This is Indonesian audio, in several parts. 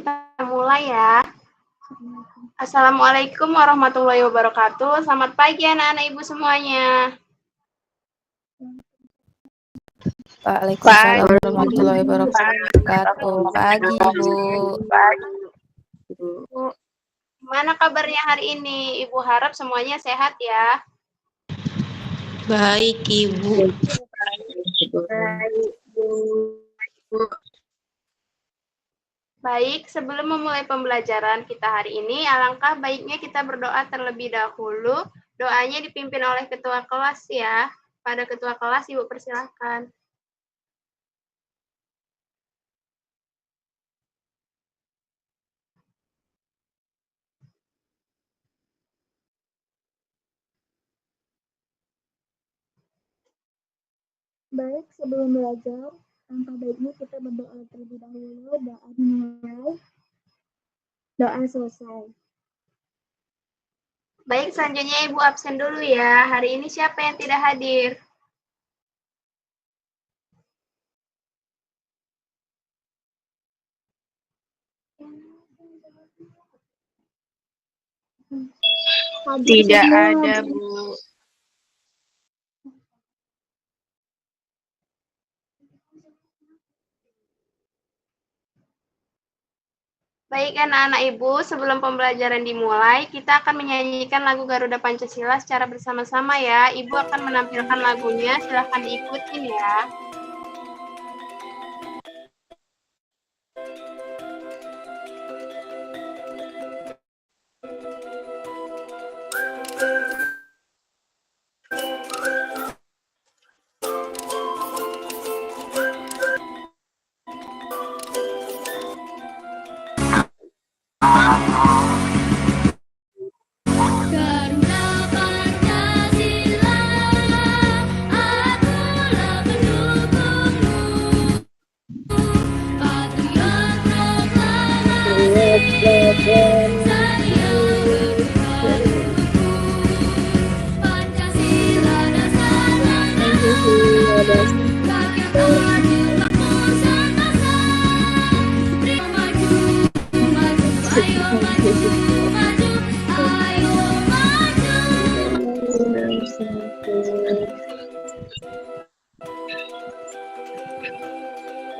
kita mulai ya. Assalamualaikum warahmatullahi wabarakatuh. Selamat pagi anak-anak ibu semuanya. Waalaikumsalam warahmatullahi wabarakatuh. Pagi, Bu. Gimana kabarnya hari ini? Ibu harap semuanya sehat ya. Baik, Ibu. Baik, sebelum memulai pembelajaran kita hari ini, alangkah baiknya kita berdoa terlebih dahulu. Doanya dipimpin oleh ketua kelas ya. Pada ketua kelas, Ibu persilahkan. Baik, sebelum belajar, alangkah baiknya kita berdoa terlebih dahulu. Doa dimulai, doa selesai. Baik, selanjutnya Ibu absen dulu ya. Hari ini siapa yang tidak hadir? Tidak ada, Bu. Baik anak-anak Ibu, sebelum pembelajaran dimulai, kita akan menyanyikan lagu Garuda Pancasila secara bersama-sama ya. Ibu akan menampilkan lagunya, silahkan diikutin ya.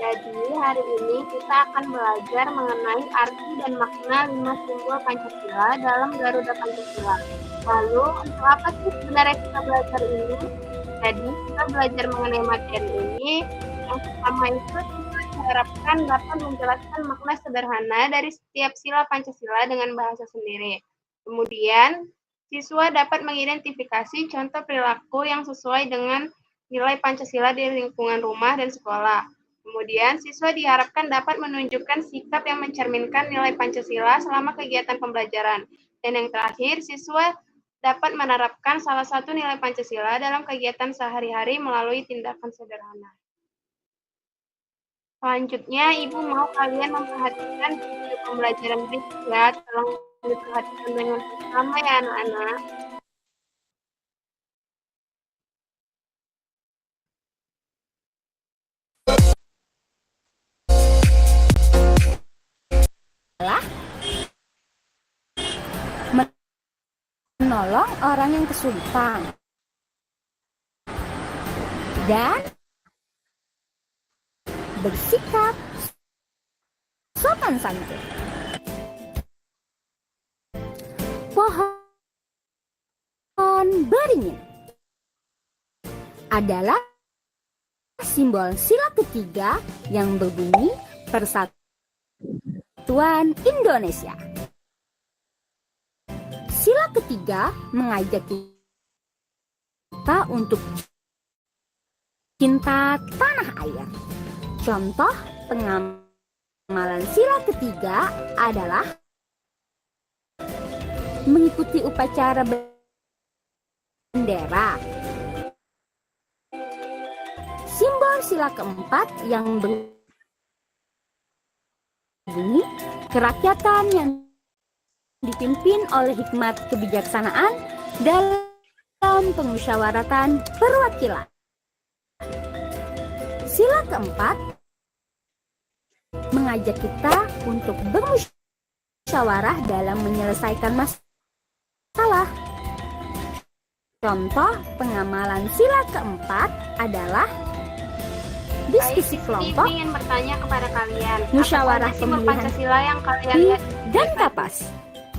Jadi hari ini kita akan belajar mengenai arti dan makna 5 simbol Pancasila dalam Garuda Pancasila. Lalu, untuk apa sih sebenarnya kita belajar ini? Jadi, kita belajar mengenai materi ini. Yang pertama itu kita diharapkan dapat menjelaskan makna sederhana dari setiap sila Pancasila dengan bahasa sendiri. Kemudian, siswa dapat mengidentifikasi contoh perilaku yang sesuai dengan nilai Pancasila di lingkungan rumah dan sekolah. Kemudian, siswa diharapkan dapat menunjukkan sikap yang mencerminkan nilai Pancasila selama kegiatan pembelajaran. Dan yang terakhir, siswa dapat menerapkan salah satu nilai Pancasila dalam kegiatan sehari-hari melalui tindakan sederhana. Selanjutnya, Ibu mau kalian memperhatikan video pembelajaran berikut ya. Tolong diperhatikan dengan bersama ya anak-anak. Menolong orang yang kesulitan dan bersikap sopan santun. Pohon beringin adalah simbol sila ketiga yang berbunyi Persatuan Indonesia. Sila ketiga mengajak kita untuk cinta tanah air. Contoh pengamalan sila ketiga adalah mengikuti upacara bendera. Simbol sila keempat yang berbunyi kerakyatan yang dipimpin oleh hikmat kebijaksanaan dalam pemusyawaratan perwakilan. Sila keempat mengajak kita untuk bermusyawarah dalam menyelesaikan masalah. Contoh pengamalan sila keempat adalah diskusi kelompok, ingin bertanya kepada kalian, musyawarah apa saja simbol pemilihan Pancasila yang kalian lihat dan kapas,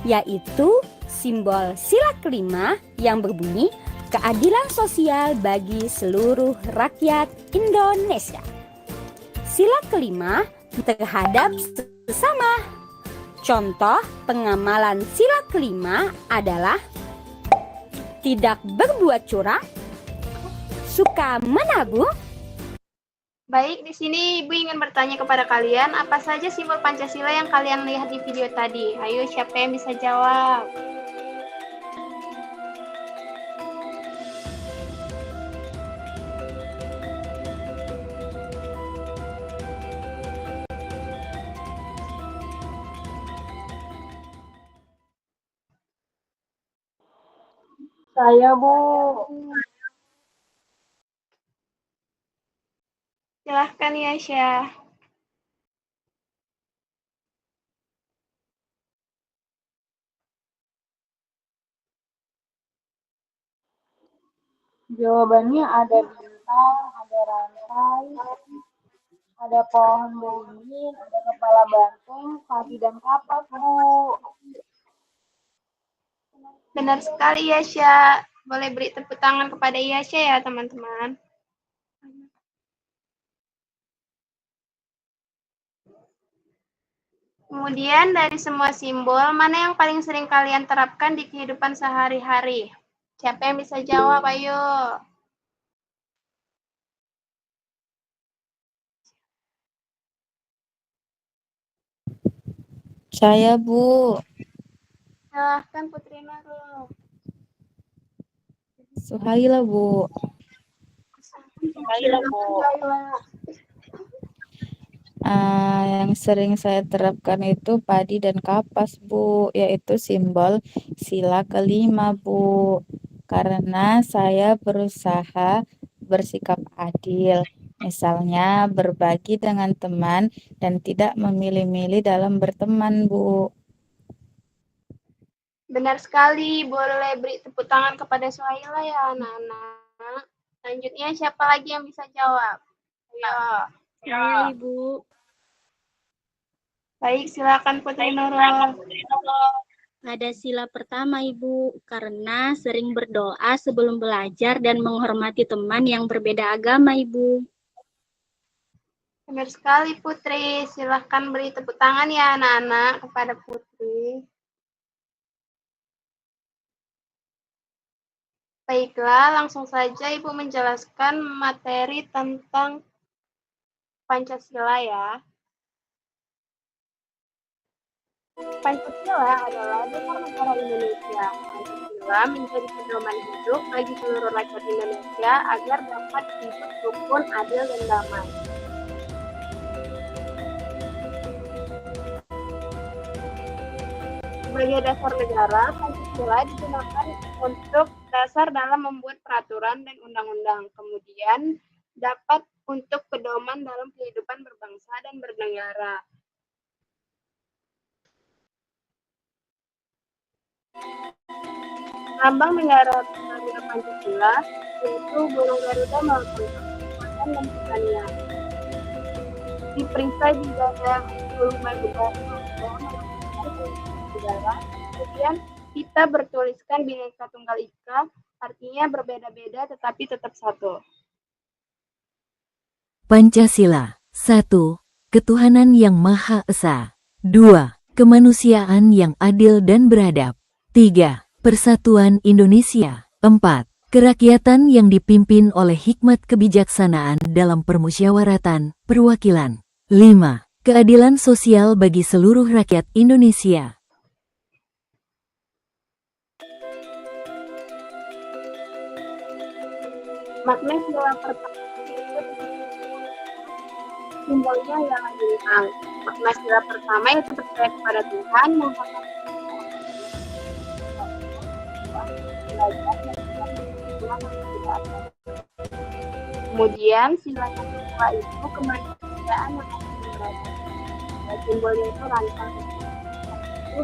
yaitu simbol sila kelima yang berbunyi keadilan sosial bagi seluruh rakyat Indonesia. Sila kelima terhadap sesama. Contoh pengamalan sila kelima adalah tidak berbuat curang, suka menabung. Baik, di sini Ibu ingin bertanya kepada kalian, apa saja simbol Pancasila yang kalian lihat di video tadi? Ayo, siapa yang bisa jawab? Saya, Bu. Silahkan ya, Syah. Jawabannya ada bintang, ada rantai, ada pohon beringin, ada kepala banteng, kaki dan kapas, Bu. Benar sekali ya, Syah. Boleh beri tepuk tangan kepada Yasha ya, teman-teman. Kemudian dari semua simbol, mana yang paling sering kalian terapkan di kehidupan sehari-hari? Siapa yang bisa jawab? Ayo. Saya, Bu. Silahkan Putri Nurul. Suhaila, Bu. Suhaila, Bu. Yang sering saya terapkan itu padi dan kapas, Bu, yaitu simbol sila kelima, Bu. Karena saya berusaha bersikap adil, misalnya berbagi dengan teman dan tidak memilih-milih dalam berteman, Bu. Benar sekali, boleh beri tepuk tangan kepada Suhaila ya, anak-anak. Selanjutnya, siapa lagi yang bisa jawab? Ayo. Saya, Ibu. Baik, silakan Putri Nurul. Pada sila pertama, Ibu, karena sering berdoa sebelum belajar dan menghormati teman yang berbeda agama, Ibu. Benar sekali, Putri. Silahkan beri tepuk tangan ya, anak-anak, kepada Putri. Baiklah, langsung saja Ibu menjelaskan materi tentang Pancasila ya. Pancasila adalah dasar negara Indonesia. Pancasila menjadi pedoman hidup bagi seluruh rakyat Indonesia agar dapat hidup rukun, adil, dan damai. Sebagai dasar negara, Pancasila digunakan untuk dasar dalam membuat peraturan dan undang-undang. Kemudian dapat untuk pedoman dalam kehidupan berbangsa dan bernegara. Lambang negara Pancasila yaitu burung Garuda maupun kekuatan dan pertanian. Diperiksa di dada burung Garuda negara. Kemudian kita bertuliskan Bhinneka Tunggal Ika, artinya berbeda-beda tetapi tetap satu. Pancasila. 1. Ketuhanan yang Maha Esa. 2. Kemanusiaan yang adil dan beradab. 3. Persatuan Indonesia. 4. Kerakyatan yang dipimpin oleh hikmat kebijaksanaan dalam permusyawaratan, perwakilan. 5. Keadilan sosial bagi seluruh rakyat Indonesia. Makna sila pertama simbolnya ialah bintang. Makna sila pertama yaitu percaya kepada Tuhan, kemudian sila yang kedua itu kemanusiaan yang adil dan beradab. Simbolnya itu rantang. Itu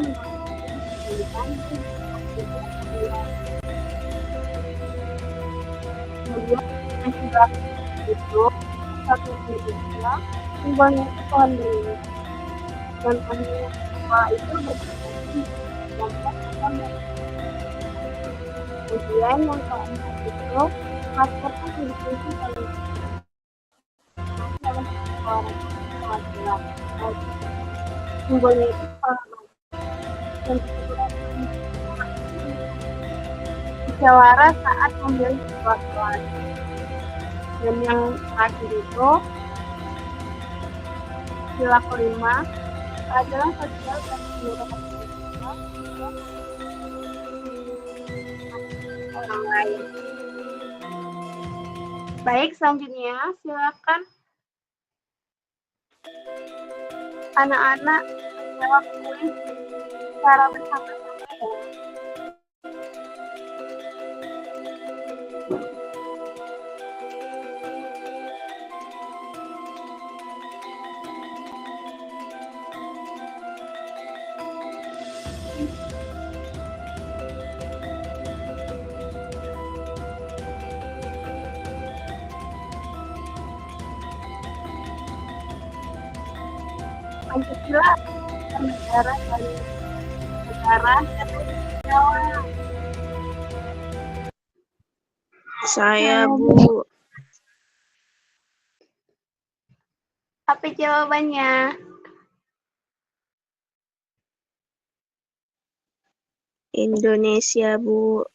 kemudian yang sebelah itu satu titiknya simbolnya itu pohon beringin. Dan pohon itu berarti gambar pohon beringin. Kemudian yang keempat itu maskernya ditulis oleh dalam orang perwakilan. Simbolnya itu kalau dan musyawarah saat memilih perwakilan. Dan yang terakhir itu sila kelima adalah sosial dan kemudahan orang lain. Baik, selanjutnya silakan anak-anak menjawab kuis secara bersama-sama ya. Pancasila negara dari negara Jawa. Saya, Bu. Apa jawabannya? Indonesia, Bu.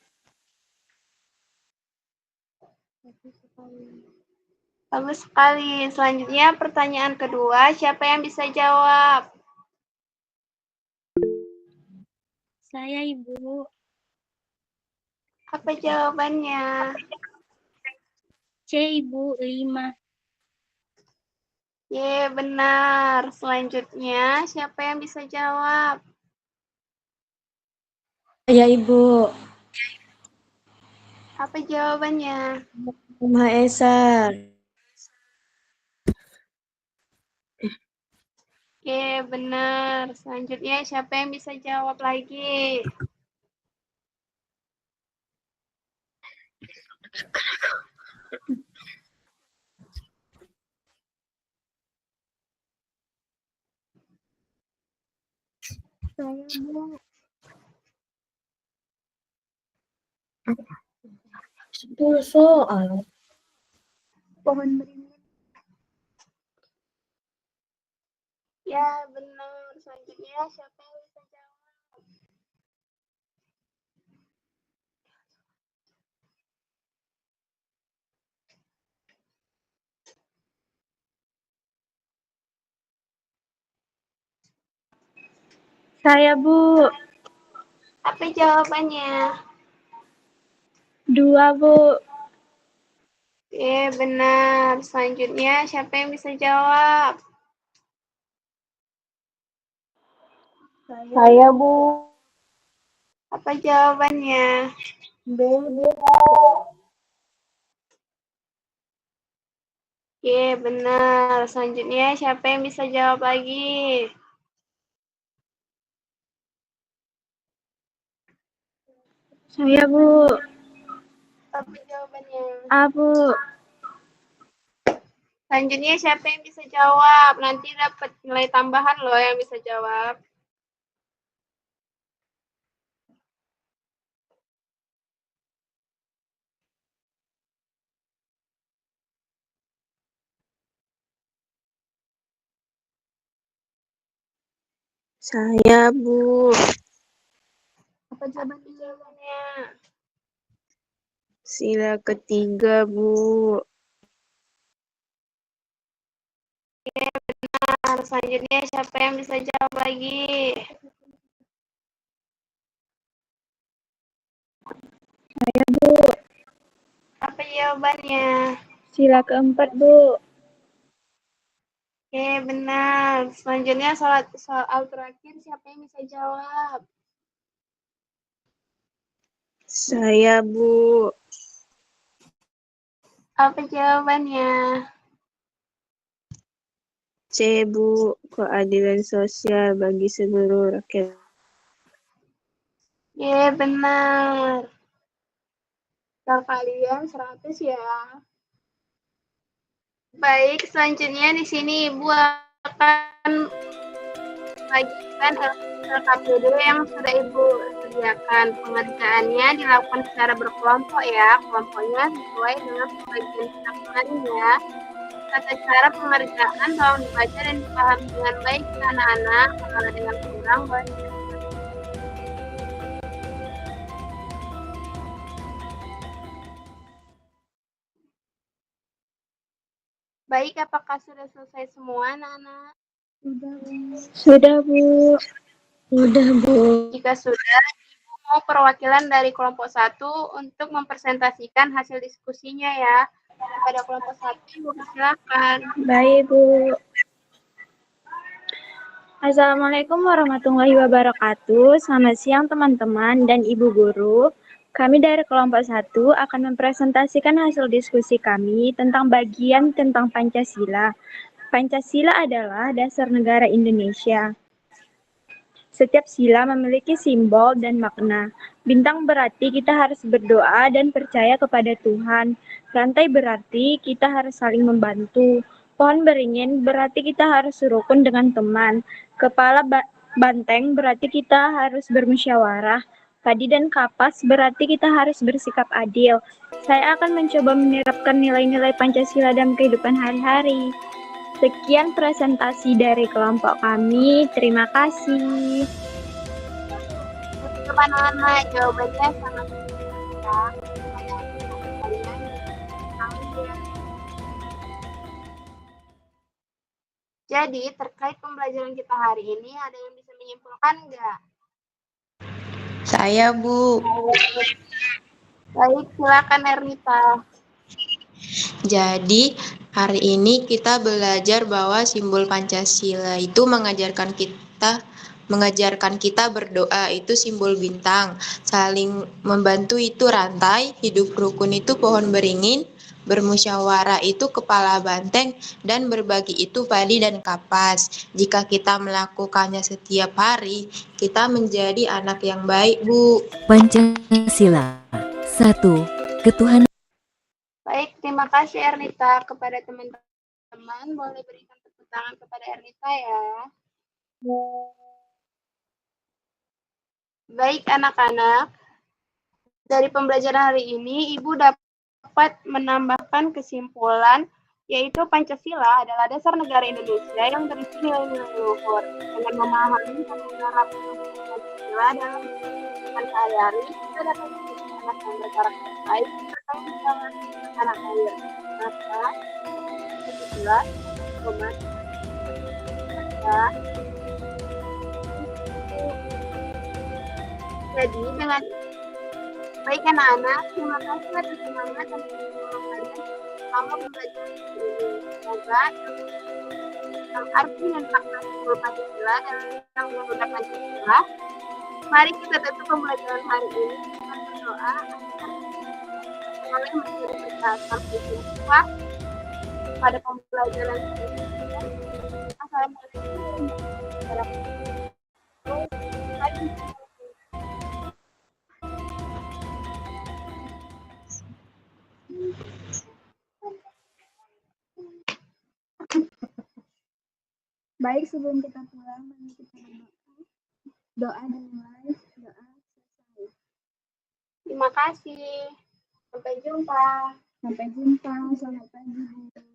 Bagus sekali. Selanjutnya pertanyaan kedua, siapa yang bisa jawab? Saya, Ibu. Apa jawabannya? C, Ibu, 5. Ye, benar. Selanjutnya, siapa yang bisa jawab? Ya, Ibu. Apa jawabannya? Maha Esa. Ye, benar. Selanjutnya, siapa yang bisa jawab lagi? Saya, Bu. 10 soal. Pohon beringin. Ya, benar. Selanjutnya, siapa yang bisa jawab? Saya, Bu. Apa jawabannya? 2, Bu. Ye, benar. Selanjutnya, siapa yang bisa jawab? Saya, Bu. Apa jawabannya? B. Ye, benar. Selanjutnya, siapa yang bisa jawab lagi? Saya, Bu. Apa jawabannya? A, Bu. Selanjutnya, siapa yang bisa jawab? Nanti dapat nilai tambahan loh yang bisa jawab. Saya, Bu. Apa jawabannya? Sila ketiga, Bu. Nah, selanjutnya, siapa yang bisa jawab lagi? Saya, Bu. Apa jawabannya? Sila keempat, Bu. Oke, benar. Selanjutnya, soal terakhir, siapa yang bisa jawab? Saya, Bu. Apa jawabannya? C, Bu. Keadilan sosial bagi seluruh rakyat. Benar. Skor kalian 100 ya. Baik, selanjutnya di sini Ibu akan bagikan LKPD yang sudah Ibu sediakan. Pengerjaannya dilakukan secara berkelompok ya. Kelompoknya sesuai dengan pembagian kita kemarin ya. Tata cara pengerjaan tolong dibaca dan dipahami dengan baik anak-anak. Kalau ada yang kurang, boleh. Baik, apakah sudah selesai semua anak-anak? Sudah, Bu. Udah, Bu. Jika sudah, Ibu mau perwakilan dari kelompok 1 untuk mempresentasikan hasil diskusinya ya. Kepada kelompok 1, Ibu silakan. Baik, Bu. Assalamualaikum warahmatullahi wabarakatuh. Selamat siang teman-teman dan Ibu Guru. Kami dari kelompok 1 akan mempresentasikan hasil diskusi kami tentang bagian tentang Pancasila. Pancasila adalah dasar negara Indonesia. Setiap sila memiliki simbol dan makna. Bintang berarti kita harus berdoa dan percaya kepada Tuhan. Rantai berarti kita harus saling membantu. Pohon beringin berarti kita harus rukun dengan teman. Kepala banteng berarti kita harus bermusyawarah. Padi dan kapas berarti kita harus bersikap adil. Saya akan mencoba menerapkan nilai-nilai Pancasila dalam kehidupan hari-hari. Sekian presentasi dari kelompok kami. Terima kasih. Untuk anak-anak, jawabannya sangat mudah. Jadi, terkait pembelajaran kita hari ini, ada yang bisa menyimpulkan nggak? Saya, Bu. Baik, silakan Ernita. Jadi, hari ini kita belajar bahwa simbol Pancasila itu mengajarkan kita berdoa, itu simbol bintang. Saling membantu itu rantai, hidup rukun itu pohon beringin, bermusyawarah itu kepala banteng, dan berbagi itu padi dan kapas. Jika kita melakukannya setiap hari, kita menjadi anak yang baik, Bu. Pancasila. 1. Ketuhanan. Baik, terima kasih Ernita. Kepada teman-teman, boleh berikan tepuk tangan kepada Ernita ya. Baik anak-anak, dari pembelajaran hari ini, Ibu dapat menambahkan kesimpulan, yaitu Pancasila adalah dasar negara Indonesia yang berisi nilai-nilai luhur. Dengan memahami dan menerapkan Pancasila dalam kehidupan sehari-hari, kita dapat menjadi anak yang berkarakter baik, bertanggung jawab, anak kaya. Maka, Pancasila, hormat, jadi dengan baik anak-anak, terima kasih atas semangat dan perjuangan kalian selama pembelajaran ini. Semoga tentang arti dan makna simbol Pancasila dan tentang garuda Pancasila. Mari kita tutup pembelajaran hari ini dengan berdoa agar kalian menjadi berkah. Sampai jumpa pada pembelajaran selanjutnya. Assalamualaikum warahmatullahi wabarakatuh. Baik, sebelum kita pulang, mari kita berdoa. Doa dimulai, doa selesai. Terima kasih. Sampai jumpa. Sampai jumpa, selamat pagi, Bu.